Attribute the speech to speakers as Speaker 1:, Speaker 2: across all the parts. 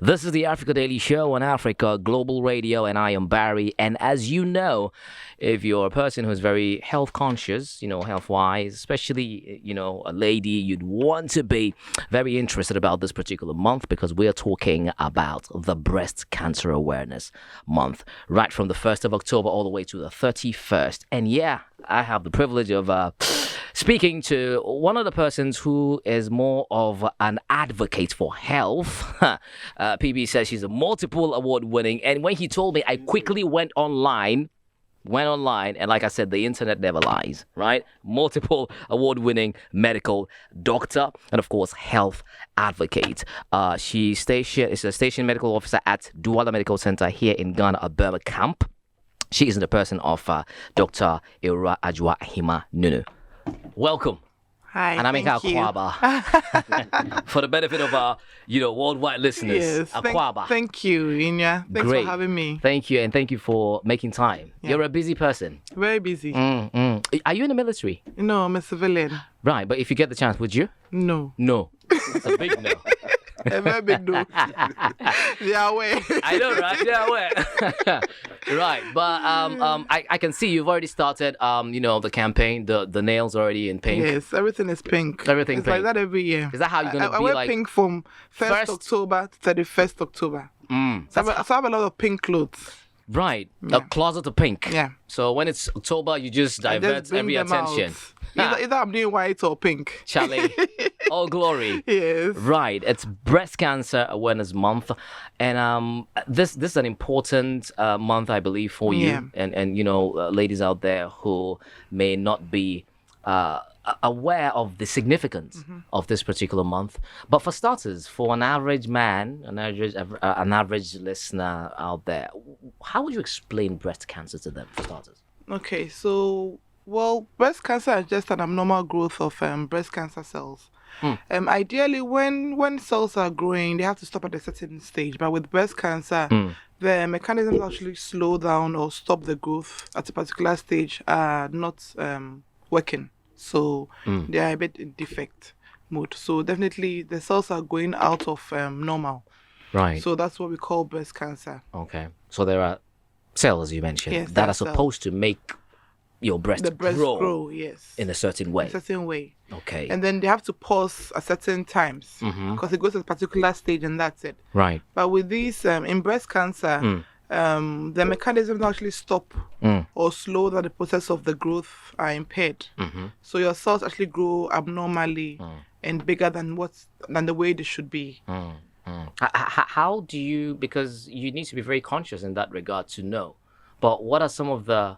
Speaker 1: This is the Africa Daily Show on Africa Global Radio, and I am Barry. And as you know, if you're a person who's very health conscious, health-wise, especially, a lady, you'd want to be very interested about this particular month because we're talking about the Breast Cancer Awareness Month, right from the 1st of October all the way to the 31st. And yeah, I have the privilege of speaking to one of the persons who is more of an advocate for health. PB says she's a multiple award winning. And when he told me, I quickly went online, and like I said, the internet never lies, right? Multiple award-winning medical doctor and, of course, health advocate. She is a station medical officer at Douala Medical Center here in Ghana, a Burma camp. She is in the person of Dr. Ewura Adwoa Ahimah Nunoo. Welcome.
Speaker 2: Hi,
Speaker 1: and I make
Speaker 2: thank you.
Speaker 1: Akwaba for the benefit of our, worldwide listeners.
Speaker 2: Yes,
Speaker 1: Akwaba.
Speaker 2: thank you, Inya. Thanks
Speaker 1: Great.
Speaker 2: for having me.
Speaker 1: Thank you, and thank you for making time.
Speaker 2: Yeah.
Speaker 1: You're a busy person.
Speaker 2: Very busy.
Speaker 1: Are you in the military?
Speaker 2: No, I'm a civilian.
Speaker 1: Right, but if you get the chance, would you?
Speaker 2: No.
Speaker 1: No. It's a big no.
Speaker 2: A very big no. They are aware.
Speaker 1: I know, right? Yeah, aware. Right, but I can see you've already started, the campaign. The nails already in pink.
Speaker 2: Yes, everything is pink.
Speaker 1: Everything
Speaker 2: it's
Speaker 1: pink.
Speaker 2: like that every year.
Speaker 1: Is that how you're gonna
Speaker 2: I
Speaker 1: be
Speaker 2: wear
Speaker 1: like?
Speaker 2: pink from 1st October to 31st October. So I have a lot of pink clothes.
Speaker 1: Right,
Speaker 2: Yeah.
Speaker 1: a closet of pink.
Speaker 2: Yeah.
Speaker 1: So when it's October, you just
Speaker 2: I
Speaker 1: divert
Speaker 2: just bring
Speaker 1: every
Speaker 2: them
Speaker 1: attention.
Speaker 2: out. Either I'm doing white or pink.
Speaker 1: Charlie, all glory.
Speaker 2: Yes.
Speaker 1: Right, it's Breast Cancer Awareness Month, and this is an important month, I believe, for you,
Speaker 2: Yeah.
Speaker 1: and ladies out there who may not be aware of the significance of this particular month. But for starters, for an average man, an average listener out there, how would you explain breast cancer to them? For starters,
Speaker 2: Okay, so, breast cancer is just an abnormal growth of breast cancer cells. Ideally, when cells are growing, they have to stop at a certain stage. But with breast cancer, the mechanisms actually slow down or stop the growth at a particular stage are not working. So they are a bit in defect mode. So definitely the cells are going out of normal.
Speaker 1: right?
Speaker 2: So that's what we call breast cancer.
Speaker 1: Okay, so there are cells you mentioned
Speaker 2: Yes,
Speaker 1: that
Speaker 2: there
Speaker 1: are
Speaker 2: are cells.
Speaker 1: supposed to make your breast,
Speaker 2: The breast grow, yes.
Speaker 1: in a certain way.
Speaker 2: A certain way.
Speaker 1: Okay,
Speaker 2: And then they have to pause at certain times because it goes to a particular stage and that's it.
Speaker 1: right.
Speaker 2: But with these, in breast cancer, the mechanisms actually stop or slow down the process of the growth are impaired. So your cells actually grow abnormally and bigger than the way they should be.
Speaker 1: How do you, because you need to be very conscious in that regard to know, but what are some of the,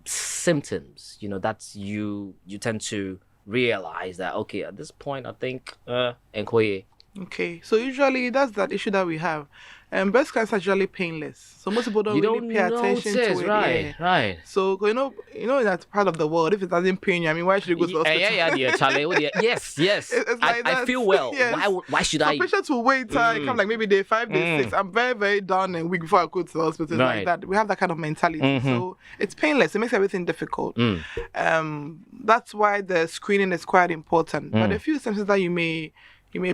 Speaker 1: symptoms, that you tend to realize that, okay, at this point, I think, Nkoye.
Speaker 2: Okay, so usually that's that issue that we have. Breast cancer is usually painless, so most people don't
Speaker 1: You
Speaker 2: really
Speaker 1: don't
Speaker 2: pay attention
Speaker 1: notice,
Speaker 2: to it.
Speaker 1: right,
Speaker 2: Yeah.
Speaker 1: right.
Speaker 2: So in that part of the world, if it doesn't pain you, I mean, why should you go to the hospital?
Speaker 1: Yeah, Charlie. Yes.
Speaker 2: It's like
Speaker 1: I
Speaker 2: that.
Speaker 1: feel well.
Speaker 2: Yes.
Speaker 1: Why should
Speaker 2: So
Speaker 1: I?
Speaker 2: patients will wait till I come like maybe day 5, day 6. I'm very, very down and weak before I go to the hospital.
Speaker 1: Right.
Speaker 2: Like that. We have that kind of mentality. So it's painless. It makes everything difficult. That's why the screening is quite important. But a few symptoms that you may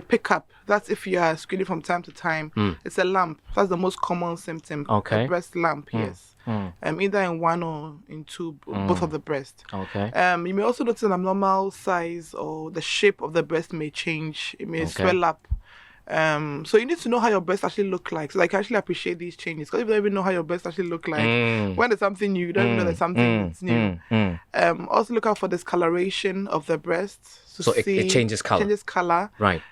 Speaker 2: pick up. That's if you are screening from time to time. It's a lump. That's the most common symptom.
Speaker 1: Okay.
Speaker 2: A breast lump, yes. Either in one or in two, both of the breast.
Speaker 1: Okay.
Speaker 2: You may also notice an abnormal size or the shape of the breast may change. It may swell up. So you need to know how your breast actually look like. So I can actually appreciate these changes. Because if you don't even know how your breast actually look like, when there's something new, you don't even know there's something that's new. Also look out for discoloration of the breast.
Speaker 1: So it changes color.
Speaker 2: Changes color.
Speaker 1: Right.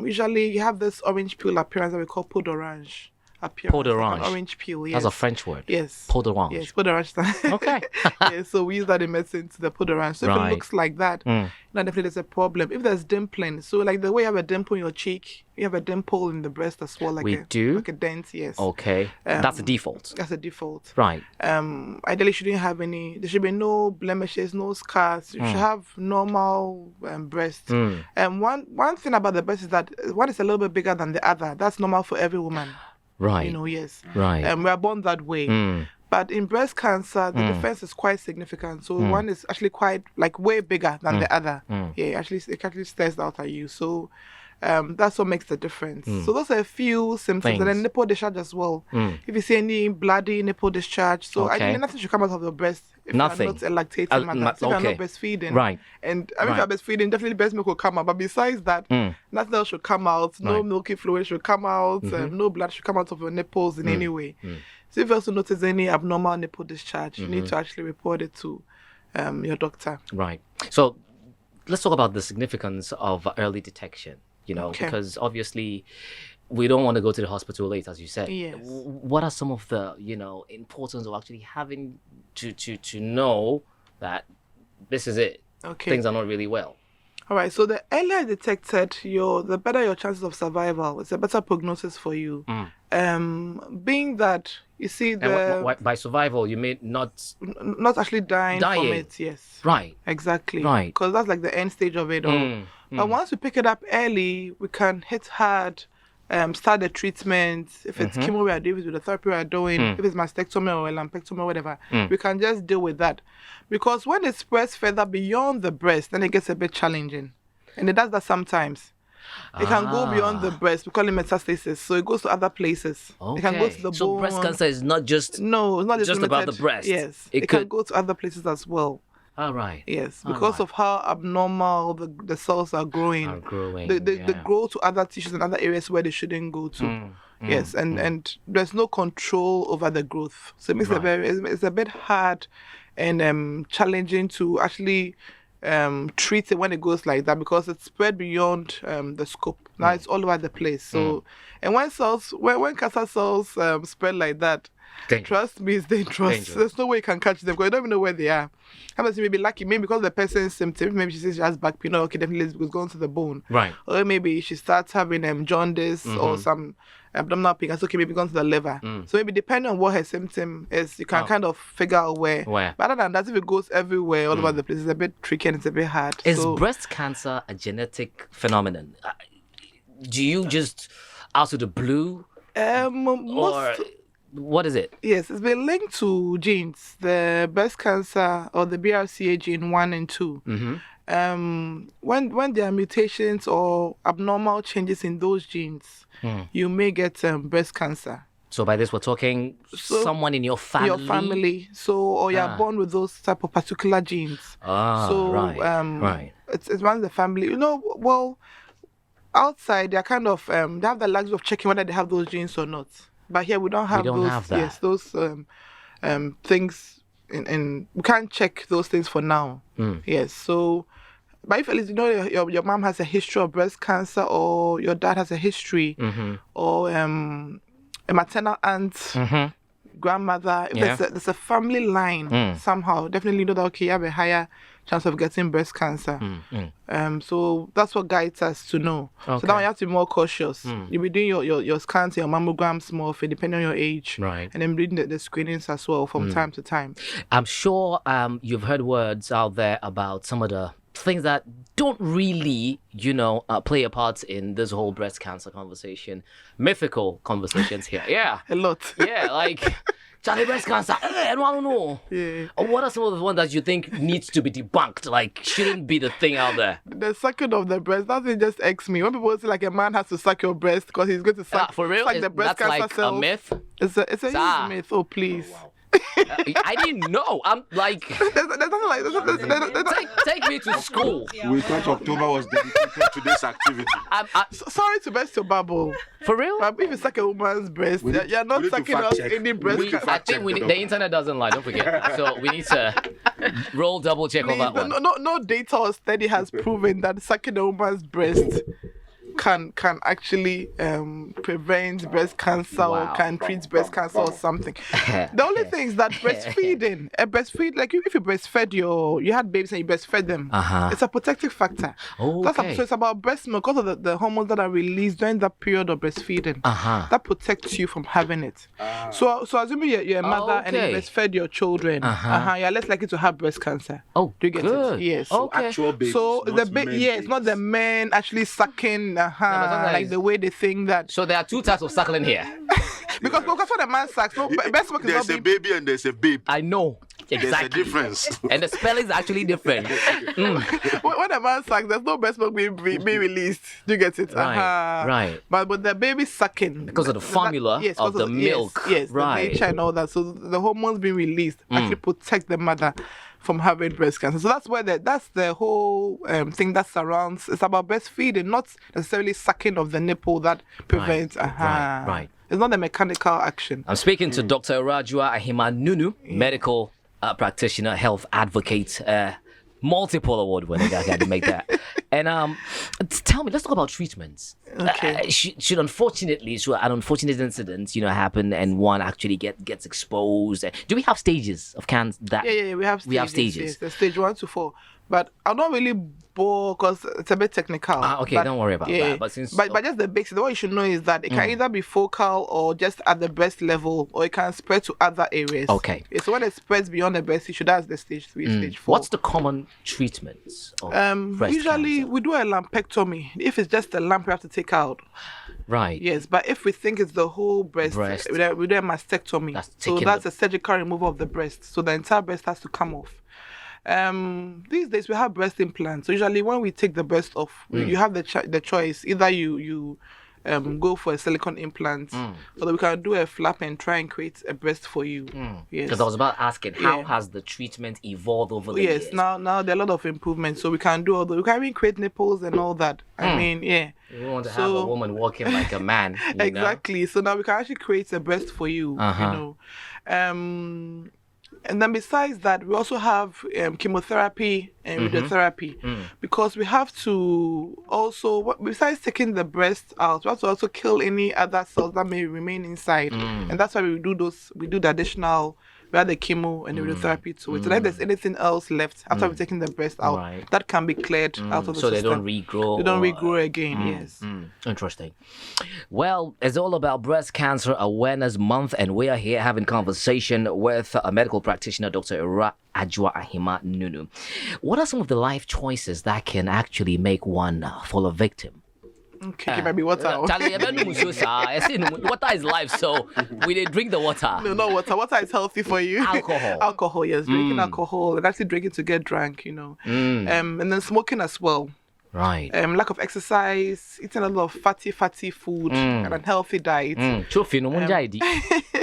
Speaker 2: Usually you have this orange peel appearance that we call peau d'orange appearance.
Speaker 1: Peau d'orange.
Speaker 2: Like an orange peel, yes.
Speaker 1: That's a French word.
Speaker 2: Yes.
Speaker 1: Peau d'orange.
Speaker 2: Yes, peau d'orange.
Speaker 1: Okay.
Speaker 2: Yeah, so we use that in medicine to the peau d'orange. So if
Speaker 1: Right.
Speaker 2: it looks like that, definitely there's a problem. If there's dimpling, so like the way you have a dimple in your cheek, you have a dimple in the breast as well, like
Speaker 1: We do?
Speaker 2: like a dent, yes.
Speaker 1: Okay. That's a default.
Speaker 2: That's a default.
Speaker 1: Right.
Speaker 2: Ideally, you shouldn't have any. There should be no blemishes, no scars. You should have normal breast. One thing about the breast is that one is a little bit bigger than the other. That's normal for every woman.
Speaker 1: Right.
Speaker 2: Yes.
Speaker 1: Right.
Speaker 2: We are born that way. But in breast cancer, the difference is quite significant. So one is actually quite way bigger than the other. Yeah, it actually stares out at you. So That's what makes the difference. So those are a few symptoms. And then nipple discharge as well. If you see any bloody nipple discharge, so ideally nothing should come out of your breast if
Speaker 1: Nothing.
Speaker 2: you're not a lactating mother. So if you're not breastfeeding.
Speaker 1: Right.
Speaker 2: And I mean, if you're breastfeeding, definitely breast milk will come out. But besides that, nothing else should come out. No milky fluid should come out. No blood should come out of your nipples in any way. So if you also notice any abnormal nipple discharge, you need to actually report it to your doctor.
Speaker 1: Right. So let's talk about the significance of early detection, because obviously we don't want to go to the hospital late, as you said.
Speaker 2: Yes.
Speaker 1: What are some of the, importance of actually having to know that this is it?
Speaker 2: Okay.
Speaker 1: Things are not really well.
Speaker 2: All right. So the earlier detected, the better your chances of survival. It's a better prognosis for you. Being that you see
Speaker 1: by survival you mean not
Speaker 2: actually dying from it. Yes.
Speaker 1: Right.
Speaker 2: Exactly.
Speaker 1: Right.
Speaker 2: Because that's like the end stage of it all. But once we pick it up early, we can hit hard. Start the treatment. If it's chemo we are doing, if it's the therapy we are doing, if it's mastectomy or lumpectomy or whatever, we can just deal with that. Because when it spreads further beyond the breast, then it gets a bit challenging. And it does that sometimes. It can go beyond the breast. We call it metastasis. So it goes to other places.
Speaker 1: Okay.
Speaker 2: It can go to the bone.
Speaker 1: So breast cancer is not just...
Speaker 2: No, it's not
Speaker 1: just about the breast.
Speaker 2: Yes. It can go to other places as well.
Speaker 1: All right.
Speaker 2: Yes, because of how abnormal the cells are growing. They grow to other tissues and other areas where they shouldn't go to. Yes, and there's no control over the growth. So it makes it's a bit hard and challenging to actually treat it when it goes like that, because it's spread beyond the scope. Now it's all over the place. So and when cancer cells spread like that, trust me, it's dangerous. There's no way you can catch them because you don't even know where they are. Sometimes you may be lucky, maybe because the person's symptoms, maybe she says she has back pain, okay, definitely it's going to the bone.
Speaker 1: Right.
Speaker 2: Or maybe she starts having jaundice or some abdominal pain, it's okay, maybe going to the liver. So maybe depending on what her symptom is, you can kind of figure out where. But other than that, if it goes everywhere, all over the place, it's a bit tricky and it's a bit hard.
Speaker 1: Is breast cancer a genetic phenomenon? Do you just out of the blue? What is it?
Speaker 2: Yes, it's been linked to genes, the breast cancer or the BRCA gene 1 and 2. When there are mutations or abnormal changes in those genes, you may get breast cancer.
Speaker 1: So by this, we're talking someone in your family?
Speaker 2: Your family. Or you're born with those type of particular genes.
Speaker 1: Right.
Speaker 2: It's one of the family. Outside, they're kind of, they have the luxury of checking whether they have those genes or not. But here we don't have those. Yes, those things, and we can't check those things for now. Yes, so, but if at least your mom has a history of breast cancer, or your dad has a history, or a maternal aunt, grandmother, if there's a family line somehow, definitely know that you have a higher chance of getting breast cancer. So that's what guides us to know. So now you have to be more cautious. You'll be doing your scans, your mammograms more often, depending on your age.
Speaker 1: Right.
Speaker 2: And then doing the screenings as well from time to time.
Speaker 1: I'm sure you've heard words out there about some of the things that don't really, play a part in this whole breast cancer conversation. Mythical conversations here. Yeah.
Speaker 2: A lot.
Speaker 1: Yeah, like... Charlie, breast cancer. I don't know.
Speaker 2: Yeah.
Speaker 1: Or what are some of the ones that you think needs to be debunked? Like, shouldn't be the thing out there?
Speaker 2: The sucking of the breast, doesn't just X me. When people say like a man has to suck your breast because he's going to suck,
Speaker 1: for real?
Speaker 2: the breast
Speaker 1: that's
Speaker 2: cancer
Speaker 1: like
Speaker 2: cells.
Speaker 1: A myth?
Speaker 2: It's a huge myth. Oh, please.
Speaker 1: Wow. I didn't know. I'm like...
Speaker 2: There's nothing like...
Speaker 1: Take me to school.
Speaker 3: We thought October was dedicated to this activity.
Speaker 2: Sorry to burst your bubble.
Speaker 1: For real?
Speaker 2: But if you suck a woman's breast, you're not sucking out any breast cancer.
Speaker 1: I think the internet doesn't lie, don't forget. So we need to roll double check on that one.
Speaker 2: No data or study has proven that sucking a woman's breast can actually prevent breast cancer or can treat breast cancer or something. The only thing is that breastfeeding, like if you breastfed you had babies and you breastfed them, it's a protective factor.
Speaker 1: So
Speaker 2: it's about breast milk, because of the hormones that are released during that period of breastfeeding. That protects you from having it. So assuming you're a mother and you breastfed your children, you're less likely to have breast cancer.
Speaker 1: Oh,
Speaker 2: do you get it? Yes.
Speaker 1: Okay.
Speaker 3: Actual babies,
Speaker 2: so it's not the men actually sucking. Like the way they think that.
Speaker 1: So there are two types of suckling here.
Speaker 2: Because for the man sucks, no, breast milk is
Speaker 3: There's
Speaker 2: not
Speaker 3: a
Speaker 2: being...
Speaker 3: baby and there's a babe.
Speaker 1: I know. Exactly.
Speaker 3: There's a difference.
Speaker 1: And the spelling is actually different.
Speaker 2: When a man sucks, there's no breast milk being released. Do you get it?
Speaker 1: Right.
Speaker 2: But with the baby sucking,
Speaker 1: Because of the formula of the milk.
Speaker 2: Yes,
Speaker 1: right.
Speaker 2: The nature and all that. So the hormones being released actually protect the mother from having breast cancer. So that's where that's the whole thing that surrounds. It's about breastfeeding, not necessarily sucking of the nipple that prevents.
Speaker 1: Right.
Speaker 2: It's not a mechanical action.
Speaker 1: I'm speaking to Dr. Ewura Adwoa Ahimah Nunoo, medical practitioner, health advocate, multiple award winner. I got to make that. And tell me, let's talk about treatments.
Speaker 2: Okay.
Speaker 1: Should an unfortunate incident, happen and one actually gets exposed? Do we have stages of cancer?
Speaker 2: Yeah, we have stages. Yes, the stage 1 to 4. But I'm not really bore because it's a bit technical.
Speaker 1: Okay,
Speaker 2: but,
Speaker 1: don't worry about that. But
Speaker 2: just the basics, what you should know is that it can either be focal or just at the breast level, or it can spread to other areas.
Speaker 1: Okay.
Speaker 2: So when it spreads beyond the breast tissue, that's the stage 3, stage 4.
Speaker 1: What's the common treatments of breast
Speaker 2: usually
Speaker 1: cancer?
Speaker 2: we do a lumpectomy. If it's just the lump, we have to take out.
Speaker 1: Right.
Speaker 2: Yes, but if we think it's the whole breast. We do a mastectomy. That's a surgical removal of the breast. So the entire breast has to come off. These days we have breast implants. So usually when we take the breast off, you have the choice. Either you go for a silicone implant, or we can do a flap and try and create a breast for you. Yes.
Speaker 1: Because I was about asking, how has the treatment evolved over the years?
Speaker 2: Yes, now there are a lot of improvements. So we can do we can even create nipples and all that. I mean, yeah.
Speaker 1: You want to have a woman walking like a man.
Speaker 2: Exactly. So now we can actually create a breast for you. And then besides that, we also have chemotherapy and radiotherapy, because we have to also, besides taking the breast out, we have to also kill any other cells that may remain inside. And that's why we do the additional, we have the chemo and the radiotherapy to it. So if there's anything else left after we've taken the breast out, that can be cleared out of the system.
Speaker 1: So they don't regrow.
Speaker 2: They don't regrow again, yes.
Speaker 1: Interesting. Well, it's all about Breast Cancer Awareness Month, and we are here having conversation with a medical practitioner, Dr. Ewura Adwoa Ahimah Nunoo. What are some of the life choices that can actually make one fall a victim?
Speaker 2: Okay, maybe water.
Speaker 1: Water is life, so we did drink the water.
Speaker 2: No, not water. Water is healthy for you. Alcohol, yes. Drinking alcohol and actually drinking to get drunk, and then smoking as well.
Speaker 1: Right.
Speaker 2: Lack of exercise, eating a lot of fatty food, and unhealthy diet.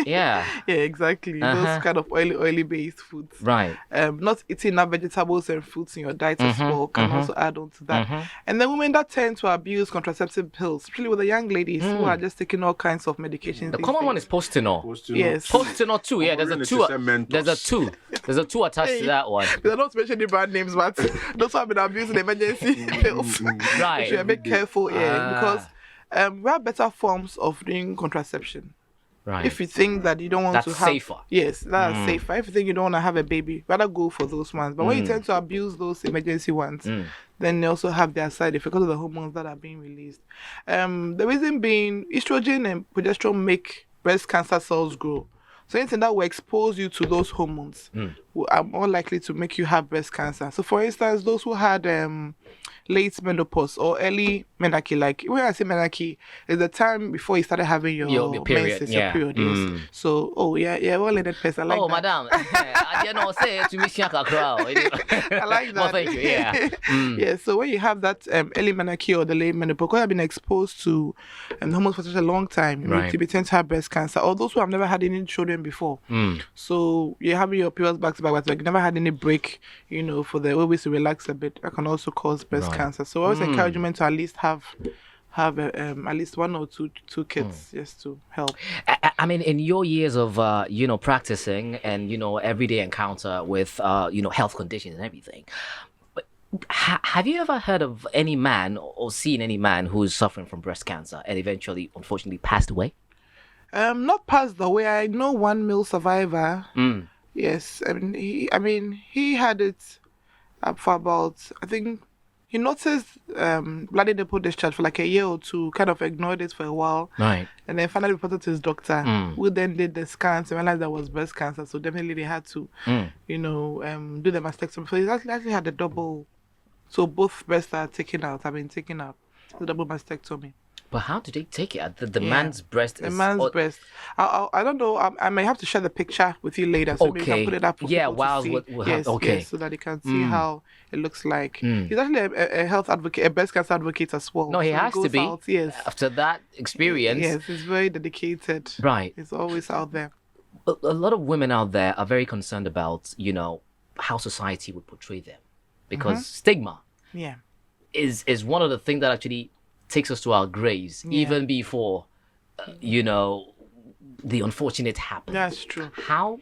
Speaker 1: Yeah,
Speaker 2: exactly. Those kind of oily based foods.
Speaker 1: Right.
Speaker 2: Not eating enough vegetables and fruits in your diet as well can also add on to that. And then women that tend to abuse contraceptive pills, especially with the young ladies who are just taking all kinds of medications.
Speaker 1: The common one is Postinor.
Speaker 2: Yes.
Speaker 1: Postinor 2. Yeah, there's a 2. There's a 2 attached to that one.
Speaker 2: They're not mentioning brand names, but those who have been abusing emergency pills.
Speaker 1: Right.
Speaker 2: You should be a bit careful, because we have better forms of doing contraception.
Speaker 1: Right.
Speaker 2: If you think that you don't want to have...
Speaker 1: That's safer.
Speaker 2: Yes, that's safer. If you think you don't want to have a baby, rather go for those ones. But when you tend to abuse those emergency ones, then they also have their side effects because of the hormones that are being released. The reason being, estrogen and progesterone make breast cancer cells grow. So anything that will expose you to those hormones are more likely to make you have breast cancer. So for instance, those who had late menopause or early menarche, like when I say menarche, is the time before you started having your
Speaker 1: period.
Speaker 2: menses, your period. Yes. So well-learned person. I like that.
Speaker 1: Madam, I didn't say to me,
Speaker 2: I like that.
Speaker 1: Well, thank you. Yeah.
Speaker 2: Yeah. So when you have that early menarche or the late menopause, because I've been exposed to hormones for such a long time, you may tend to have breast cancer. Or those who have never had any children before. So you're having your periods back to back, but like never had any break, for the ovaries to relax a bit. That can also cause breast cancer. So I always encourage women to at least have at least 1 or 2 kids just to help.
Speaker 1: I mean, in your years of practicing and everyday encounter with health conditions and everything, have you ever heard of any man or seen any man who is suffering from breast cancer and eventually, unfortunately, passed away?
Speaker 2: Not passed away. I know one male survivor. Yes, he had it for about, I think. He noticed bloody nipple discharge for like a year or 2, kind of ignored it for a while. Right. And then finally reported to his doctor, who then did the scans and realized that was breast cancer. So definitely they had to, do the mastectomy. So he actually had a double, so both breasts are taken out, the double mastectomy.
Speaker 1: But how do they take it? The man's breast
Speaker 2: The
Speaker 1: is...
Speaker 2: man's breast. I don't know. I may have to share the picture with you later, so maybe you can put it up for people to see. Yes, so that they can see how it looks like. He's actually a health advocate, a breast cancer advocate as well.
Speaker 1: No, he
Speaker 2: so
Speaker 1: has to be.
Speaker 2: Yes.
Speaker 1: After that experience.
Speaker 2: Yes, he's very dedicated.
Speaker 1: Right.
Speaker 2: He's always out there.
Speaker 1: A lot of women out there are very concerned about, how society would portray them. Because stigma is one of the things that actually takes us to our graves, even before, the unfortunate happens.
Speaker 2: That's true.
Speaker 1: How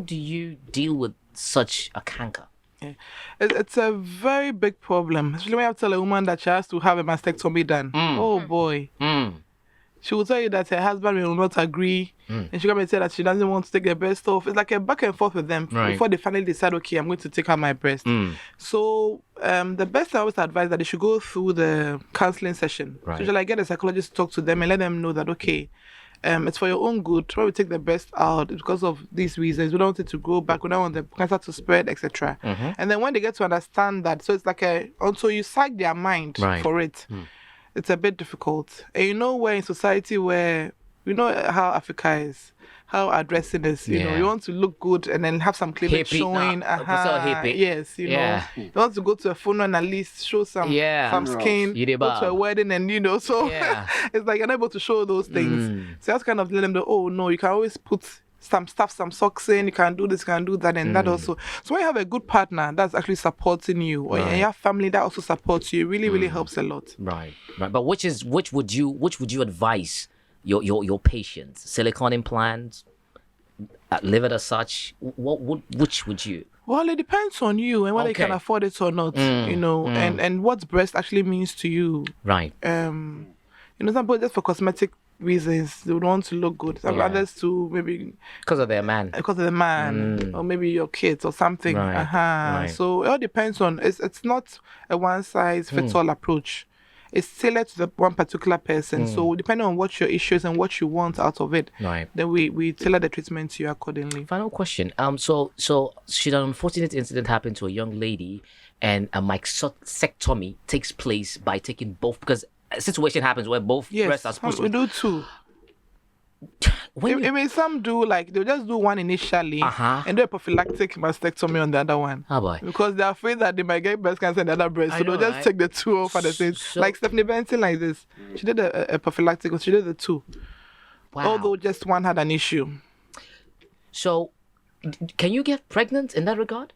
Speaker 1: do you deal with such a canker?
Speaker 2: Yeah. It's a very big problem, especially when you have to tell a woman that she has to have a mastectomy done. Oh boy. She will tell you that her husband will not agree, and she come and say that she doesn't want to take the breast off. It's like a back and forth with them before they finally decide, okay, I'm going to take out my breast. So the best I always advise that they should go through the counseling session.
Speaker 1: Right.
Speaker 2: So shall I get a psychologist to talk to them and let them know that, okay, it's for your own good. When we take the breast out, it's because of these reasons. We don't want it to grow back. We don't want the cancer to spread, etc. And then when they get to understand that, so it's like until you psych their mind for it. It's a bit difficult. And we're in society where, how Africa is, how our dressing is, you want to look good and then have some cleavage showing. Yes, you want to go to a funeral and at least show some skin, go to a wedding and, so it's like you're not able to show those things. So that's kind of let them know, oh no, you can always put some stuff, some socks in, you can do this, you can do that, and that also. So when you have a good partner that's actually supporting you, or you have family that also supports you, it really, really helps a lot. Right.
Speaker 1: But which would you advise your patients? Silicone implants, leave it as such. Which would you?
Speaker 2: Well, it depends on you and whether you can afford it or not. And what breast actually means to you.
Speaker 1: Right.
Speaker 2: Some people just for cosmetic reasons they would want to look good. Some others to maybe
Speaker 1: because of their man.
Speaker 2: Because of the man, or maybe your kids or something. Right. So it all depends on. It's not a one size fits all approach. It's tailored to the one particular person. So depending on what your issues and what you want out of it, then we tailor the treatment to you accordingly.
Speaker 1: Final question. So should an unfortunate incident happen to a young lady and a mastectomy takes place by taking both, because a situation happens where both breasts are supposed to...
Speaker 2: we do two. Some do, like, they'll just do one initially and do a prophylactic mastectomy on the other one.
Speaker 1: Oh boy.
Speaker 2: Because they're afraid that they might get breast cancer in the other breast. So they'll just take the two off at the same. Like Stephanie Benson, like this. She did a prophylactic, she did the two. Wow. Although just one had an issue.
Speaker 1: So, can you get pregnant in that regard?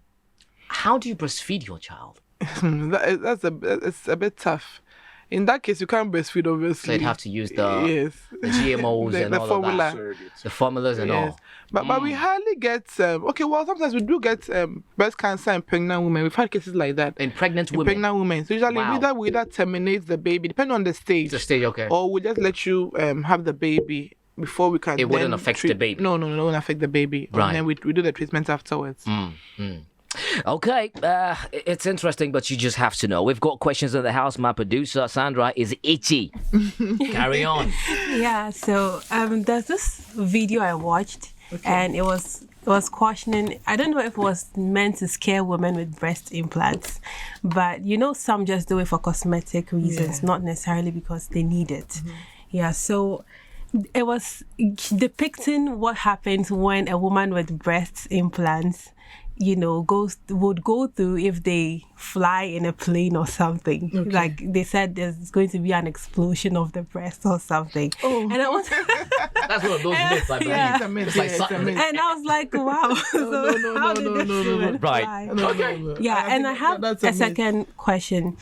Speaker 1: How do you breastfeed your child?
Speaker 2: It's a bit tough. In that case, you can't breastfeed, obviously.
Speaker 1: So you'd have to use the GMOs and all formula. Of that. The formulas and all.
Speaker 2: But we hardly get... sometimes we do get breast cancer in pregnant women. We've had cases like that.
Speaker 1: In pregnant women?
Speaker 2: So usually we either terminate the baby, depending on the stage.
Speaker 1: The stage, okay.
Speaker 2: Or we just let you have the baby before we can...
Speaker 1: It wouldn't affect the baby?
Speaker 2: No, it wouldn't affect the baby.
Speaker 1: Right.
Speaker 2: And then we do the treatment afterwards.
Speaker 1: Okay, it's interesting, but you just have to know. We've got questions in the house. My producer, Sandra, is itchy. Carry on.
Speaker 4: Yeah, so there's this video I watched, and it was cautioning. I don't know if it was meant to scare women with breast implants, but some just do it for cosmetic reasons, not necessarily because they need it. Yeah, so it was depicting what happens when a woman with breast implants would go through if they fly in a plane or something. Okay. Like they said there's going to be an explosion of the breast or something. Oh. And I was
Speaker 1: that's one of those myths, I believe.
Speaker 4: Yeah.
Speaker 1: It's a myth.
Speaker 4: And I was like, wow.
Speaker 2: No.
Speaker 1: Right.
Speaker 2: Okay.
Speaker 4: Yeah, and I have a second question.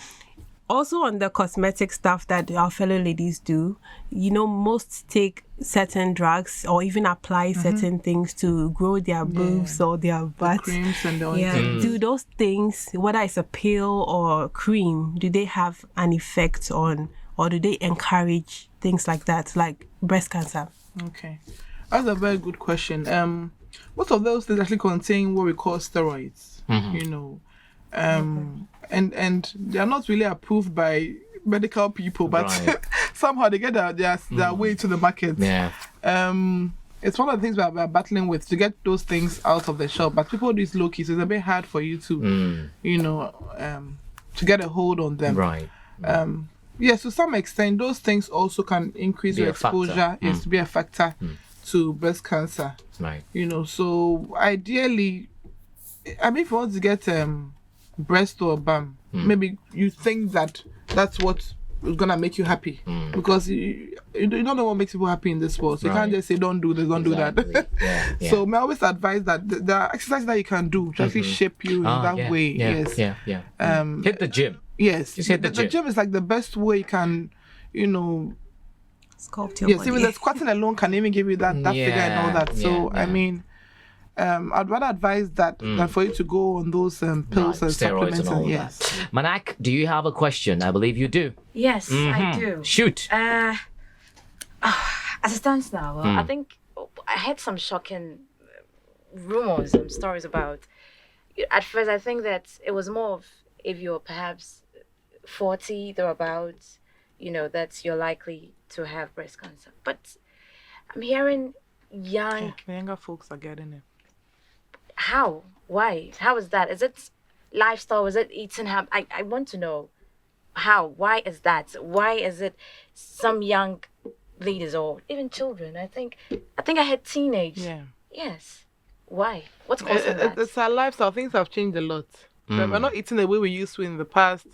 Speaker 4: Also on the cosmetic stuff that our fellow ladies do, most take certain drugs or even apply certain things to grow their boobs or their butts.
Speaker 2: The creams and the
Speaker 4: Do those things, whether it's a pill or cream, do they have an effect on, or do they encourage things like that, like breast cancer?
Speaker 2: Okay. That's a very good question. Most of those things actually contain what we call steroids, and they are not really approved by medical people, but somehow they get their way to the market. Yeah. It's one of the things we're battling with, to get those things out of the shop. But people do this low key, so it's a bit hard for you to, to get a hold on them.
Speaker 1: Right.
Speaker 2: Yes, to some extent, those things also can increase
Speaker 1: Be
Speaker 2: your
Speaker 1: a factor.
Speaker 2: exposure. Yes, to be a factor to breast cancer.
Speaker 1: Right.
Speaker 2: So ideally, I mean, if you want to get breast or bum, maybe you think that that's what is gonna make you happy, because you don't know what makes people happy in this world. So you can't
Speaker 1: Right.
Speaker 2: just say don't do this, don't
Speaker 1: Exactly.
Speaker 2: do that.
Speaker 1: Yeah.
Speaker 2: So I always advise that there are exercises that you can do to actually shape you in that way. Yes.
Speaker 1: Yeah. Hit the gym.
Speaker 2: Yes.
Speaker 1: Just hit the
Speaker 2: The
Speaker 1: gym.
Speaker 2: gym is like the best way you can,
Speaker 4: Sculpt your
Speaker 2: yes,
Speaker 4: body.
Speaker 2: even the squatting alone can even give you that figure and all that. So
Speaker 1: Yeah.
Speaker 2: I mean, I'd rather advise that than for you to go on those pills and
Speaker 1: Steroids
Speaker 2: supplements.
Speaker 1: and all
Speaker 2: Yes.
Speaker 1: that. Manak, do you have a question? I believe you do.
Speaker 5: Yes, I do.
Speaker 1: Shoot.
Speaker 5: As it stands now, I think I had some shocking rumors and stories about. At first, I think that it was more of if you're perhaps 40 thereabouts, that you're likely to have breast cancer. But I'm hearing young.
Speaker 2: The younger folks are getting it.
Speaker 5: How? Why? How is that? Is it lifestyle? Is it eating habit? I want to know how. Why is that? Why is it some young ladies or even children? I think I had teenage.
Speaker 2: Yeah.
Speaker 5: Yes. Why? What's causing that?
Speaker 2: It's our lifestyle. Things have changed a lot. We're not eating the way we used to in the past.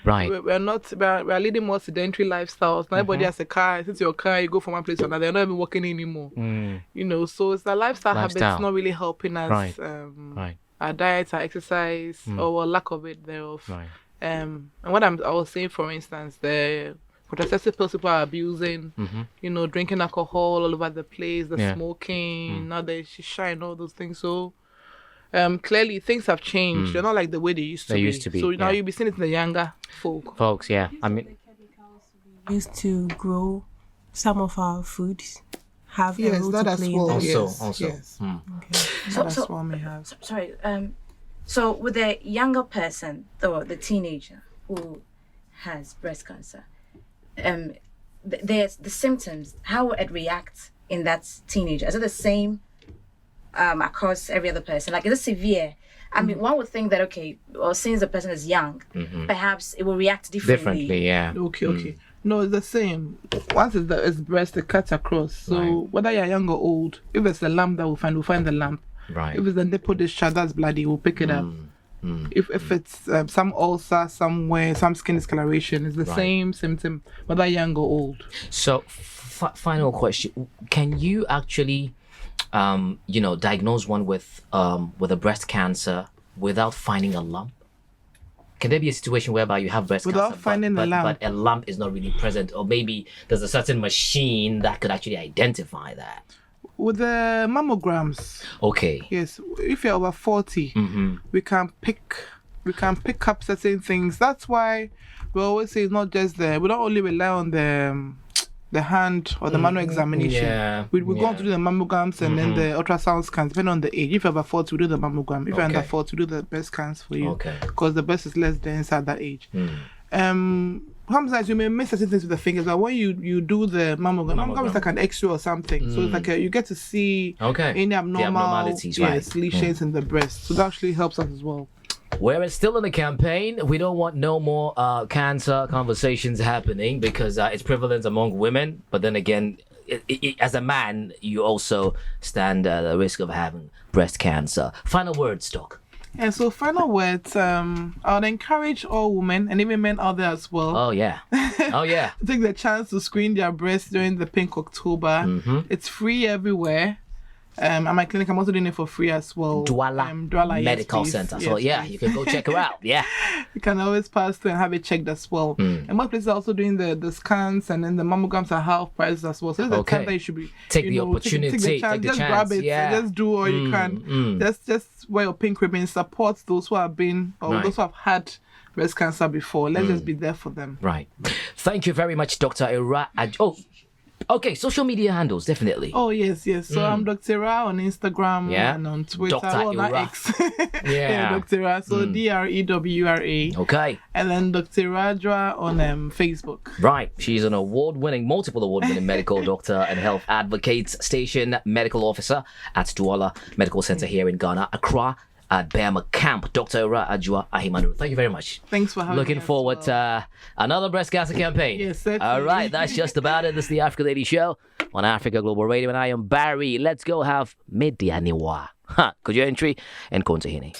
Speaker 1: Right.
Speaker 2: We're leading more sedentary lifestyles. Not everybody has a car. Since your car, you go from one place to another. You're not even walking anymore. So it's the lifestyle habits not really helping us.
Speaker 1: Right. Right.
Speaker 2: Our diets, our exercise, or lack of it thereof.
Speaker 1: Right.
Speaker 2: And what I was saying, for instance, the contraceptive pills people are abusing, drinking alcohol all over the place, the smoking, now the shisha and all those things. So clearly things have changed. They're not like the way they used to be. So now you'll be seeing it in the younger
Speaker 1: Folks, yeah. I mean,
Speaker 4: Used to grow some of our foods have a
Speaker 2: Yes,
Speaker 4: role
Speaker 2: that
Speaker 4: to
Speaker 2: as
Speaker 4: play
Speaker 2: well.
Speaker 4: in that.
Speaker 1: Also.
Speaker 2: Yes.
Speaker 5: So-
Speaker 2: That's what we have.
Speaker 5: Sorry. So with the younger person or the teenager who has breast cancer, there's the symptoms. How would it react in that teenager? Is it the same across every other person? Like, is it severe? I mean, one would think that since the person is young, perhaps it will react differently.
Speaker 1: yeah.
Speaker 2: Okay. No, it's the same. Once it's breast, it cuts across. So
Speaker 1: Right.
Speaker 2: whether you're young or old, if it's a lump that we'll find the lump.
Speaker 1: Right.
Speaker 2: If it's a nipple discharge that's bloody, we'll pick it up. If it's some ulcer somewhere, some skin discoloration, it's the same symptom, whether young or old.
Speaker 1: So, final question: can you actually, diagnose one with a breast cancer without finding a lump? Can there be a situation whereby you have breast
Speaker 2: Without
Speaker 1: cancer,
Speaker 2: finding a lump?
Speaker 1: but a lump is not really present, or maybe there's a certain machine that could actually identify that?
Speaker 2: With the mammograms,
Speaker 1: Okay.
Speaker 2: yes, if you're over 40, we can pick up certain things. That's why we always say it's not just we don't only rely on the hand or the manual examination.
Speaker 1: Yeah,
Speaker 2: We go on to do the mammograms and then the ultrasound scans, depending on the age. If you're over 40, we do the mammogram. If you're under 40, we do the breast scans for you.
Speaker 1: Okay.
Speaker 2: Because the breast is less dense at that age. Sometimes you may miss certain things with the fingers, but when you do the mammogram is like an X-ray or something. So it's like you get to see any
Speaker 1: abnormalities,
Speaker 2: lesions in the breast. So that actually helps us as well.
Speaker 1: We're still in the campaign. We don't want no more cancer conversations happening because it's prevalent among women. But then again, as a man, you also stand at the risk of having breast cancer. Final words, Doc.
Speaker 2: And so final words, I would encourage all women and even men out there as well.
Speaker 1: Oh, yeah.
Speaker 2: To take the chance to screen their breasts during the Pink October. It's free everywhere. At my clinic, I'm also doing it for free as well.
Speaker 1: Douala
Speaker 2: yes,
Speaker 1: Medical
Speaker 2: please.
Speaker 1: Center.
Speaker 2: Yes,
Speaker 1: So, yeah,
Speaker 2: please.
Speaker 1: you can go check her out. Yeah.
Speaker 2: You can always pass through and have it checked as well. And most places are also doing the scans, and then the mammograms are half price as well. So it's the time that you should be
Speaker 1: Take the opportunity, take the
Speaker 2: just
Speaker 1: chance.
Speaker 2: grab it,
Speaker 1: Yeah.
Speaker 2: just do all you can. Just wear your pink ribbon, support those who have been or those who have had breast cancer before. Let's just be there for them.
Speaker 1: Right. Thank you very much, Dr. Ewura Adwoa. Okay, social media handles, definitely.
Speaker 2: Oh, yes. So I'm Dr. Ra on Instagram and on Twitter.
Speaker 1: Dr.
Speaker 2: Not
Speaker 1: Ewura.
Speaker 2: X. Dr. Ra. So DREWRA.
Speaker 1: Okay.
Speaker 2: And then Dr. Adjoa on Facebook.
Speaker 1: Right. She's an multiple award-winning medical doctor and health advocate, station medical officer at Douala Medical Center here in Ghana, Accra. at Bama Camp. Dr. Ewura Adwoa Ahimah Nunoo. Thank you very much.
Speaker 2: Thanks for having me.
Speaker 1: Looking
Speaker 2: as
Speaker 1: forward
Speaker 2: well.
Speaker 1: to another breast cancer campaign.
Speaker 2: Yes, certainly.
Speaker 1: All right, that's just about it. This is the Africa Lady Show on Africa Global Radio, and I am Barry. Let's go have Medianiwa. Could you entry and Kontahini.